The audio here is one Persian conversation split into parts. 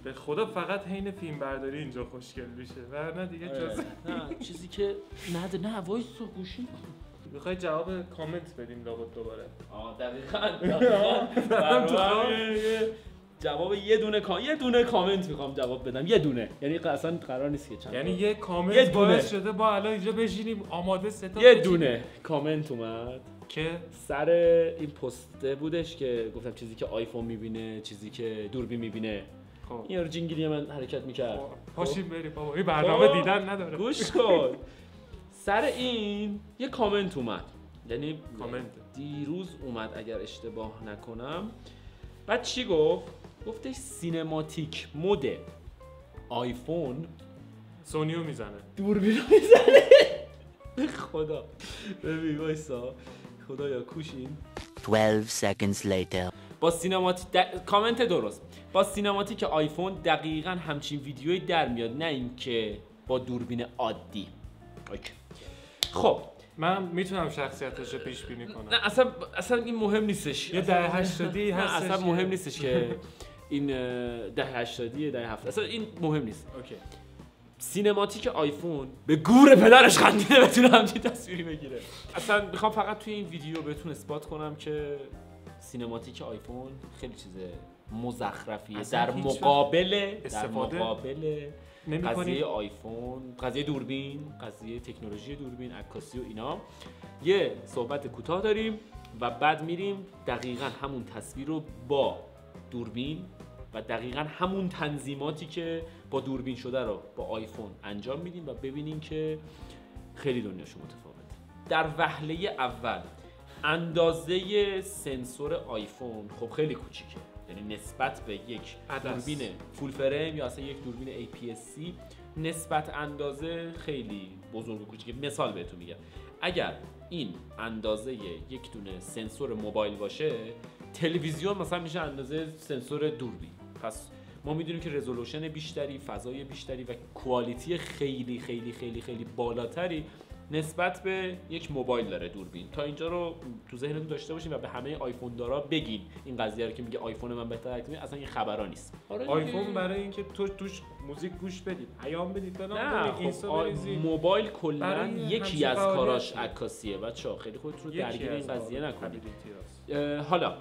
به خدا فقط حین فیلم برداری اینجا خوشگل میشه ورنه دیگه جز نه چیزی که نه وایسو گوشی میخوای جواب کامنت بدیم لابد دوباره. دقیقاً جواب یه دونه کامنت میخوام جواب بدم، یه دونه، یعنی اصلا قرار نیست که چند یعنی یه کامنت باعث شده با الان اینجا بشینیم آماده ستا یه دونه کامنت اومد که سر این پسته بودش که گفتم چیزی که آیفون میبینه، چیزی که دوربین میبینه. خب این رو جینگلی من حرکت میکرد. پاشیم بریم بابا این برنامه دیدن نداره. گوش کن. سر این یه کامنت اومد، یعنی کامنت دیروز اومد اگر اشتباه نکنم. بعد چی گفتش سینماتیک مود آیفون سونیو میزنه، دوربین رو میزنه. به خدا ببین وایسا خدایا کوشین. 12 seconds later. با کامنت درست. با سینماتیک آیفون دقیقاً همچین ویدیویی در میاد، نه اینکه با دوربین عادی. اوکی. خب من میتونم شخصیتش رو پیش بینی کنم. نه اصلا این مهم نیستش. یه دهه 80 هستش. اصلا مهم نیستش که این دهه 80 دهه 70 اصلا این مهم نیست. اوکی. سینماتیک آیفون به گور پدرش خندیده بتونه همچین تصویری بگیره. اصلا میخوام فقط توی این ویدیو بهتون اثبات کنم که سینماتیک آیفون خیلی چیز مزخرفیه در مقابل قضیه آیفون، قضیه دوربین، قضیه تکنولوژی دوربین، عکاسی و اینا. یه صحبت کوتاه داریم و بعد میریم دقیقاً همون تصویر رو با دوربین و دقیقاً همون تنظیماتی که با دوربین شده رو با آیفون انجام میدیم و ببینیم که خیلی دنیاشو متفاوته. در وهله اول اندازه سنسور آیفون خب خیلی کوچیکه، یعنی نسبت به یک دوربین فول فریم یا اصلا یک دوربین APS-C نسبت اندازه خیلی بزرگ و کوچیکه. مثال بهتون میگم، اگر این اندازه یک دونه سنسور موبایل باشه، تلویزیون مثلا میشه اندازه سنسور دوربین. پس ما میدونیم که رزولوشن بیشتری، فضای بیشتری و کوالیتی خیلی خیلی خیلی خیلی بالاتری نسبت به یک موبایل داره دوربین. تا اینجا رو تو ذهنتون داشته باشین و به همه آیفون دارا بگین این قضیه رو که میگه آیفون من بهتره، اصلا این خبرا نیست. آیفون برای اینکه توش موزیک گوش بدید، پیام بدید، موبایل کلا یکی از کاراش عکاسیه. بچه‌ها خیلی خودتون رو درگیر این قضیه نکنید. حالا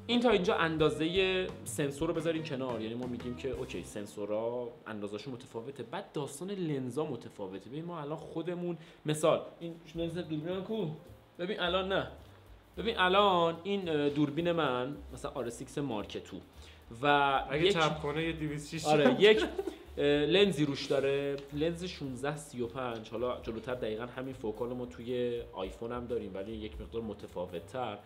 این تا اینجا اندازه سنسور رو بذاریم کنار، یعنی ما میگیم که اوکی سنسورها اندازه‌شون متفاوته، بعد داستان لنزا متفاوته. ببین ما الان خودمون مثال این لنز دوربین کو ببین الان این دوربین من مثلا R6 مارک 2 و اگه چپ کنه یه 206 یک لنزی روش داره، لنز 16-35. حالا جلوتر دقیقاً همین فوکال ما توی آیفون هم داریم ولی یک مقدار متفاوت‌تر.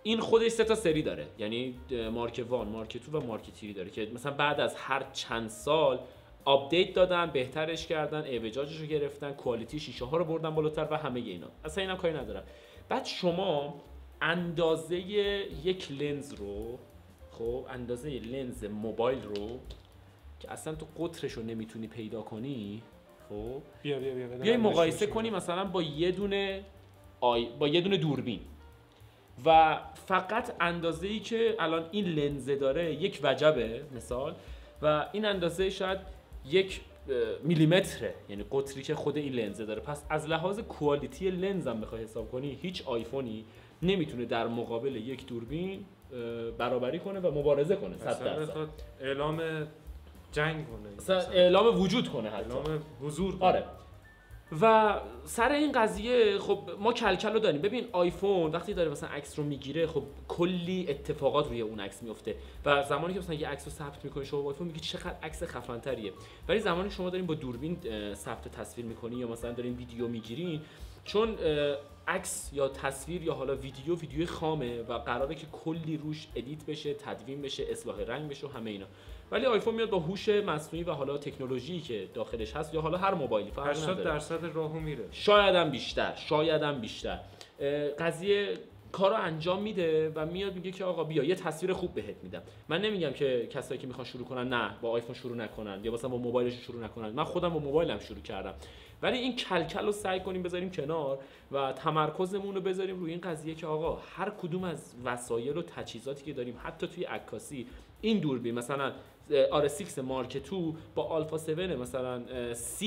این خودش 3 تا سری داره، یعنی مارک 1، مارک 2 و مارک 3 داره که مثلا بعد از هر چند سال آپدیت دادن، بهترش کردن، اعوجاجش رو گرفتن، کوالیتی شیشه ها رو بردن بالاتر و همه اینا. اصلا اینم کاری ندارم. بعد شما اندازه یک لنز رو، خب اندازه لنز موبایل رو که اصلا تو قطرش رو نمیتونی پیدا کنی، خب بیای مقایسه کنی مثلا با یه دونه دوربین و فقط اندازه‌ای که الان این لنز داره یک وجبه مثال و این اندازه شاید 1 میلیمتره، یعنی قطری که خود این لنز داره. پس از لحاظ کوالیتی لنز هم بخوای حساب کنی هیچ آیفونی نمیتونه در مقابل یک دوربین برابری کنه و مبارزه کنه. 100% اعلام جنگ کنه، مثلا اعلام وجود کنه، حتی اعلام حضور کنه. آره. و سر این قضیه خب ما کلکل رو داریم. ببین آیفون وقتی داره مثلا عکس رو میگیره خب کلی اتفاقات روی اون عکس میفته و زمانی که مثلا یه عکس رو ثبت میکنی شما با آیفون میگی چقدر عکس خفن تریه، ولی زمانی شما دارین با دوربین ثبت تصویر میکنی یا مثلا دارین ویدیو میگیرین، چون عکس یا تصویر یا حالا ویدیو خامه و قراره که کلی روش ادیت بشه، تدوین بشه، اصلاح رنگ بشه و همه اینا. ولی آیفون میاد با هوش مصنوعی و حالا تکنولوژی که داخلش هست یا حالا هر موبایلی فرق نداره 80% راهو میره، شاید هم بیشتر قضیه کارو انجام میده و میاد میگه که آقا بیا یه تصویر خوب بهت میدم. من نمیگم که کسایی که میخوان شروع کنن نه با آیفون شروع نکنن یا مثلا با موبایلشون شروع نکنن، من خودم با موبایلم شروع کردم، ولی این کلکل رو سعی کنیم بذاریم کنار و تمرکزمون رو بذاریم روی این قضیه که آقا هر کدوم از وسایل و تجهیزاتی که داریم حتی توی عکاسی، این دوربین مثلا RS6 مارک 2 با آلفا 7 مثلا C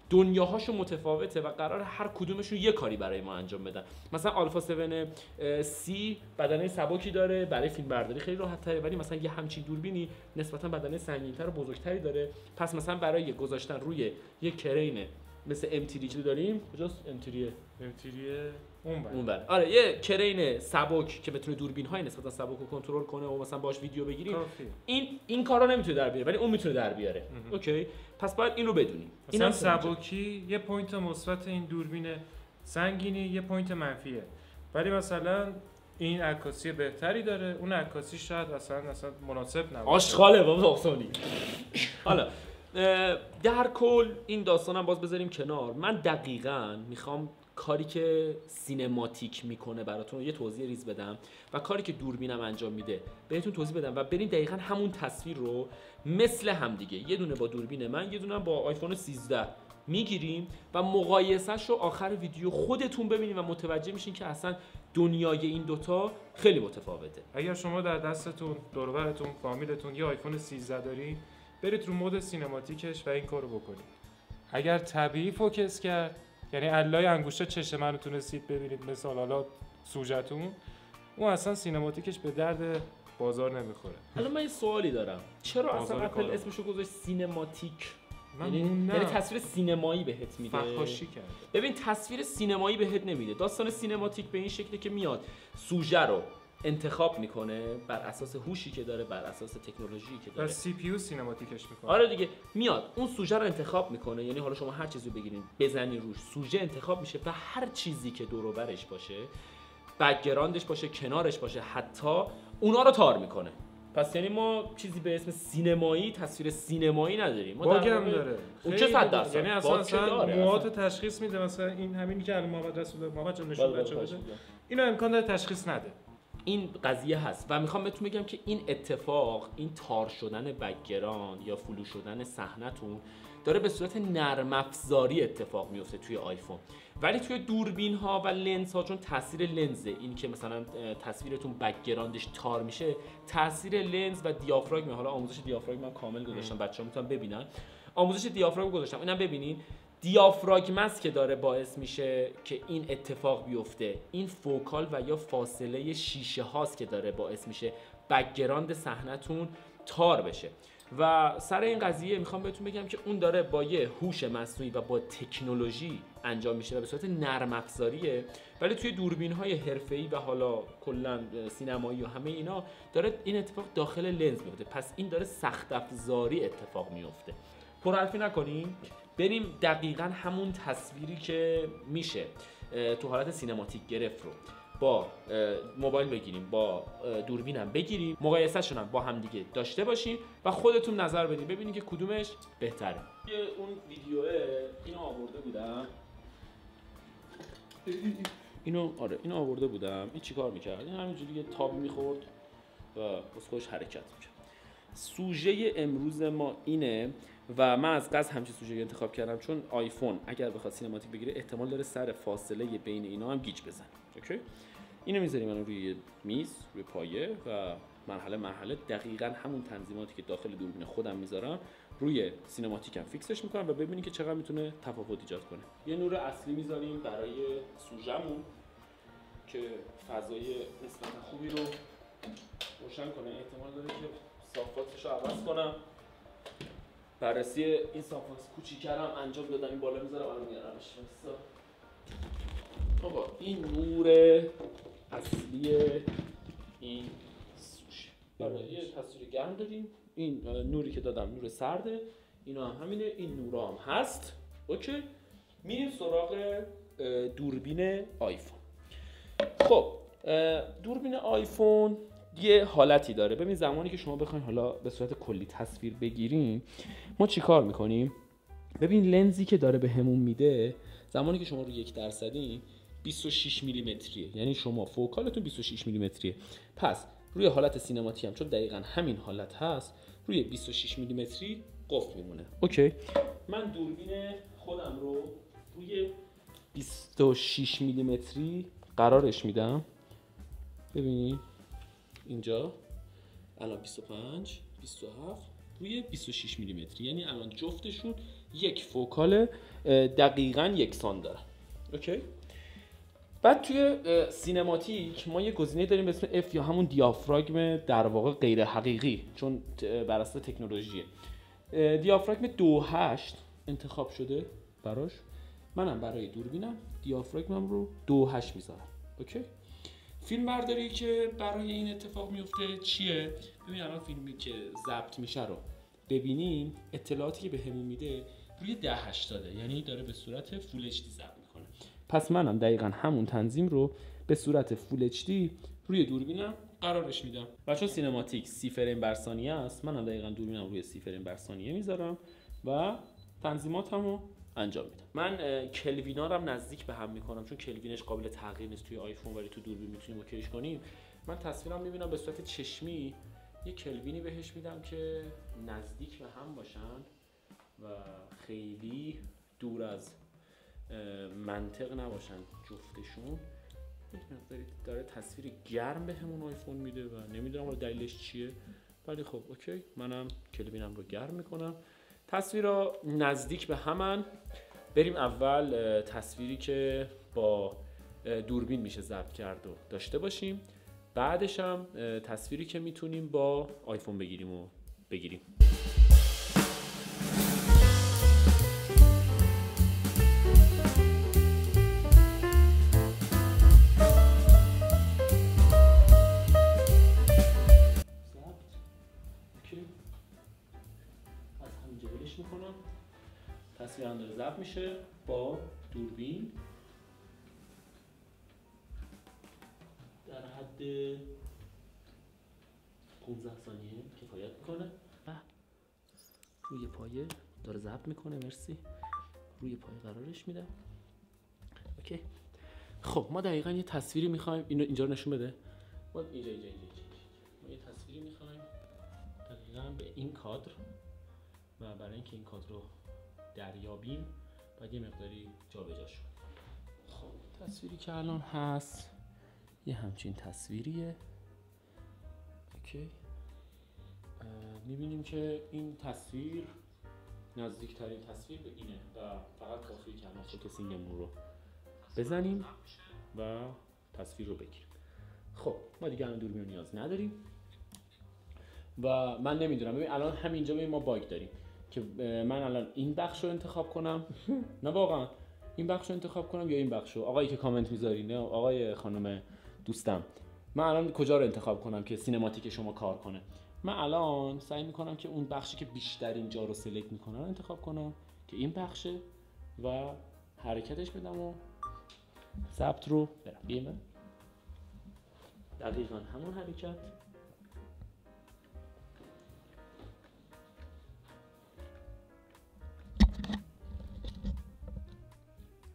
دنیاهاشون متفاوته و قرار هر کدومشون یه کاری برای ما انجام بدن. مثلا آلفا 7 C بدنه سبکی داره، برای فیلم برداری خیلی راحت تره، ولی مثلا یه همچین دوربینی نسبتا بدنه سنگین‌تر و بزرگتری داره. پس مثلا برای گذاشتن روی یه کرین مثل M3 که داریم، کجاست M3 اون بر آره یه کرین سبک که بتونه دوربین‌های نسبتا سبک رو کنترل کنه و مثلا باش ویدیو بگیریم، این کارا نمیتونه در بیاره ولی اون میتونه در بیاره. اوکی، پس باید این رو بدونیم. مثلا سبکی یه پوینت مثبت این دوربین سنگینی، یه پوینت منفیه، ولی مثلا این عکاسی بهتری داره، اون عکاسی شاید اصلا مناسب نباشه. آشغاله بابا آسانی. حالا در کل این داستانم باز بذاریم کنار. من دقیقاً میخوام کاری که سینماتیک میکنه براتون یه توضیح ریز بدم و کاری که دوربینم انجام میده بهتون توضیح بدم و بریم دقیقاً همون تصویر رو مثل هم دیگه، یه دونه با دوربین من، یه دونه با آیفون 13 میگیریم و مقایسهش رو آخر ویدیو خودتون ببینید و متوجه میشین که اصلا دنیای این دوتا خیلی متفاوته. اگر شما در دستتون، دور و برتون، فامیلتون یه آیفون 13 دارین، برید رو مود سینماتیکش و این کارو بکنید. اگر طبیعی فوکس کرد، یعنی علای انگشت چشم منو تونستید ببینید مثلا حالا سوژه‌تون، اون اصلا سینماتیکش به درد بازار نمیخوره. حالا من یه سوالی دارم، چرا اصلا اپل اسمشو گذاشت سینماتیک؟ یعنی تصویر سینمایی بهت میده. فحاشی کرده. ببین تصویر سینمایی بهت نمیده. داستان سینماتیک به این شکلی که میاد سوژه رو انتخاب میکنه بر اساس هوشی که داره، بر اساس تکنولوژی که داره. سی پی یو سینماتیکش میکنه. آره دیگه، میاد اون سوژه رو انتخاب میکنه، یعنی حالا شما هر چیزی رو بگیرین بزنین روش، سوژه انتخاب میشه و هر چیزی که دور و برش باشه، بک‌گراندش باشه، کنارش باشه، حتی اونا رو تار میکنه. پس یعنی ما چیزی به اسم سینمایی، تصویر سینمایی نداریم. ما باگ هم داره. اون چه 100%؟ یعنی اصلا موهات تشخیص میده، مثلا این همینی که الان محمد جان نشون بچه بده، اینو امکان داره تشخیص نده. این قضیه هست و میخوام بهتون بگم که این اتفاق، این تار شدن بک‌گراند یا فلو شدن صحنه‌تون داره به صورت نرم افزاری اتفاق میفته توی آیفون، ولی توی دوربین ها و لنز ها چون تاثیر لنز، این که مثلا تصویرتون بک‌گراندش تار میشه، تاثیر لنز و دیافراگم، حالا آموزش دیافراگم من کامل گذاشتم، بچه‌ها میتونن ببینن، آموزش دیافراگم گذاشتم، اینم ببینین. دیافراگم است که داره باعث میشه که این اتفاق بیفته. این فوکال و یا فاصله شیشه هاست که داره باعث میشه بک‌گراند صحنه‌تون تار بشه. و سر این قضیه میخوام بهتون بگم که اون داره با یه هوش مصنوعی و با تکنولوژی انجام میشه و به صورت نرم افزاریه، ولی توی دوربین‌های حرفه‌ای و حالا کلا سینمایی و همه اینا داره این اتفاق داخل لنز میفته. پس این داره سخت افزاری اتفاق میفته. پرحرفی نکنیم، بریم دقیقاً همون تصویری که میشه تو حالت سینماتیک گرفت رو با موبایل بگیریم، با دوربینم بگیریم، مقایسه‌شون هم با هم دیگه داشته باشیم و خودتون نظر بدین ببینید که کدومش بهتره. اون ویدیوه اینو آورده بودم، اینو آورده بودم، این چیکار می‌کرد؟ این همینجوری یه تاب می‌خورد و بس خودش حرکت می‌کرد. سوژه امروز ما اینه و من از قصد همچین سوژه انتخاب کردم چون آیفون اگر بخواد سینماتیک بگیره احتمال داره سر فاصله بین اینا هم گیج بزنه. اوکی، اینو میذاریم من روی میز، روی پایه و مرحله دقیقاً همون تنظیماتی که داخل دوربین خودم میذارم روی سینماتیکم فیکسش میکنم و ببینید که چقدر میتونه تفاوت ایجاد کنه. یه نور اصلی میذاریم برای سوژه‌مون که فضای نسبتا خوبی رو روشن کنه. احتمال داره که صافاتش رو عوض کنم. بررسی این صافات کوچیک‌ترم انجام دادم، این بالا میذارم الان میارمش. آقا این نور اصلی این سوژه. برای یه تصویر گرم داریم. این نوری که دادم نور سرده، اینا هم همینه، این نورا هم هست. اوکی، میریم سراغ دوربین آیفون. خب دوربین آیفون یه حالتی داره. ببین زمانی که شما بخواید حالا به صورت کلی تصویر بگیریم، ما چیکار میکنیم؟ ببین لنزی که داره بهمون میده، زمانی که شما رو 1% 26 میلیمتریه، یعنی شما فوکالتون 26 میلیمتریه. پس روی حالت سینماتیک هم چون دقیقاً همین حالت هست، روی 26 میلیمتری قفل میمونه. اوکی، من دوربین خودم رو روی 26 میلیمتری قرارش میدم. ببینید اینجا الان 25 27 روی 26 میلیمتری، یعنی الان جفتشون یک فوکال دقیقاً یکسان دارن. اوکی. بعد توی سینماتیک ما یه گزینه داریم به اسم F یا همون دیافراگم در واقع غیر حقیقی، چون بر اساس تکنولوژیه. دیافراگم 2.8 انتخاب شده براش. منم برای دوربینم دیافراگمم رو 2.8 میذارم. اوکی. فیلم برداری که برای این اتفاق میفته چیه؟ ببین الان فیلمی که ضبط میشه رو ببینیم، اطلاعاتی که بهمون میده روی 1080 یعنی داره به صورت فول اچ دی ضبط میکنه. پس منم دقیقاً همون تنظیم رو به صورت فول اچ دی روی دوربینم قرارش میدم. و چون سینماتیک 30 فریم بر ثانیه است، منم دقیقاً دوربینم روی 30 فریم بر ثانیه میذارم و تنظیماتمو انجام میدم. من کلوینا رو هم نزدیک به هم میکنم، چون کلوینش قابل تغییر نیست توی آیفون ولی تو دوربین میتونیم اوکیش کنیم. من تصویرم میبینم به صورت چشمی یه کلوینی بهش میدم که نزدیک به هم باشن و خیلی دور از منطق نباشن جفتشون. یک مقداری داره تصویر گرم بهمون آیفون میده و نمیدونم حالا دلیلش چیه، ولی خب اوکی. منم کلوینم رو گرم میکنم. تصویرها نزدیک به همن. بریم اول تصویری که با دوربین میشه ضبط کرد و داشته باشیم، بعدش هم تصویری که میتونیم با آیفون بگیریم. میکنم تصویر هم داره ضبط میشه با دوربین در حد 15 ثانیه کفایت میکنه. روی پایه داره ضبط میکنه. مرسی. روی پایه قرارش میدم. اوکی. خب ما دقیقاً یه تصویری میخوایم. اینو اینجا نشون بده. ما اینجا ما یه تصویری میخوایم دقیقاً به این کادر، و برای اینکه این کادر رو دریابیم باید یه مقداری جابجا شد. خب تصویری که الان هست یه همچین تصویریه. اوکی. میبینیم که این تصویر نزدیکترین تصویر به اینه و فقط کافیه که الان فوکسینگمون رو بزنیم و تصویر رو بگیریم. خب ما دیگه الان دوربین رو نیاز نداریم و من نمیدونم. ببین الان همینجا ببین ما باگ داریم که من الان این بخش رو انتخاب کنم نه واقعا این بخش رو انتخاب کنم یا این بخش رو. آقایی که کامنت میذاری، نه آقای خانم دوستم، من الان کجا رو انتخاب کنم که سینماتیک شما کار کنه؟ من الان سعی میکنم که اون بخشی که بیشترین جا رو سلکت میکنه رو انتخاب کنم که این بخشه و حرکتش بدم و ضبط رو برم. بیمه دقیقاً همون حرکت.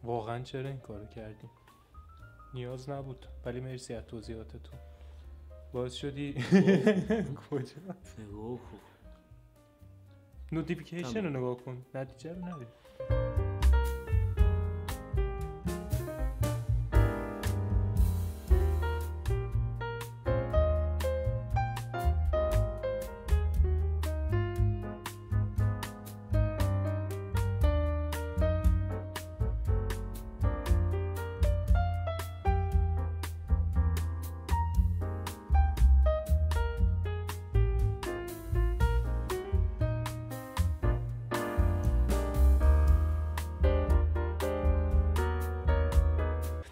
واقعا چرا این کارو کردیم؟ نیاز نبود، ولی مرسی از توضیحاتتون. باعث شدی کجا؟ نوتیفیکیشن رو نگاه کن، نتیجه رو ندید.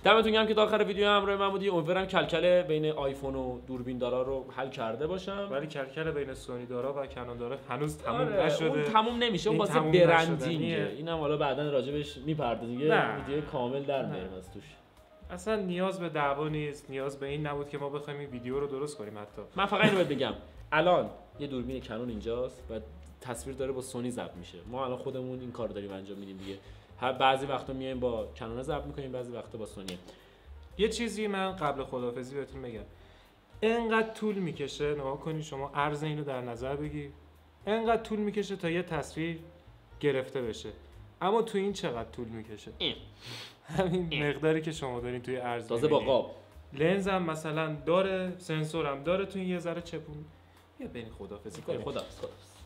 دمتون گرم که تا آخر ویدیو همراه من بودی. امیدوارم کلکل بین آیفون و دوربین دارا رو حل کرده باشم. ولی کلکل بین سونی دارا و کنون دارا هنوز تموم نشده. اون تموم نمیشه، اون واسه برندینگه. اینم حالا بعداً راجبش میپردازیم، یه ویدیو کامل در میاریم از توش. اصلا نیاز به دعوا نیست، نیاز به این نبود که ما بخوایم این ویدیو رو درست کنیم. حتی من فقط اینو بهت بگم، الان یه دوربین کنون اینجاست و تصویر داره با سونی ضبط میشه. ما الان خودمون این کارو داریم انجام میدیم دیگه. بعضی وقتا میایم با کنون ضبط میکنیم، بعضی وقتا با سونی. یه چیزی من قبل خداحافظی بهتون بگم، انقدر طول میکشه، نگاه کنید شما عرض اینو در نظر بگیر، انقدر طول میکشه تا یه تصویر گرفته بشه. اما تو این چقدر طول میکشه؟ همین مقداری که شما دارین توی عرض. تازه با قاب لنزم مثلا داره، سنسورم داره، تو این یه ذره چپون. بیا بریم خداحافظی کنیم. خداحافظ.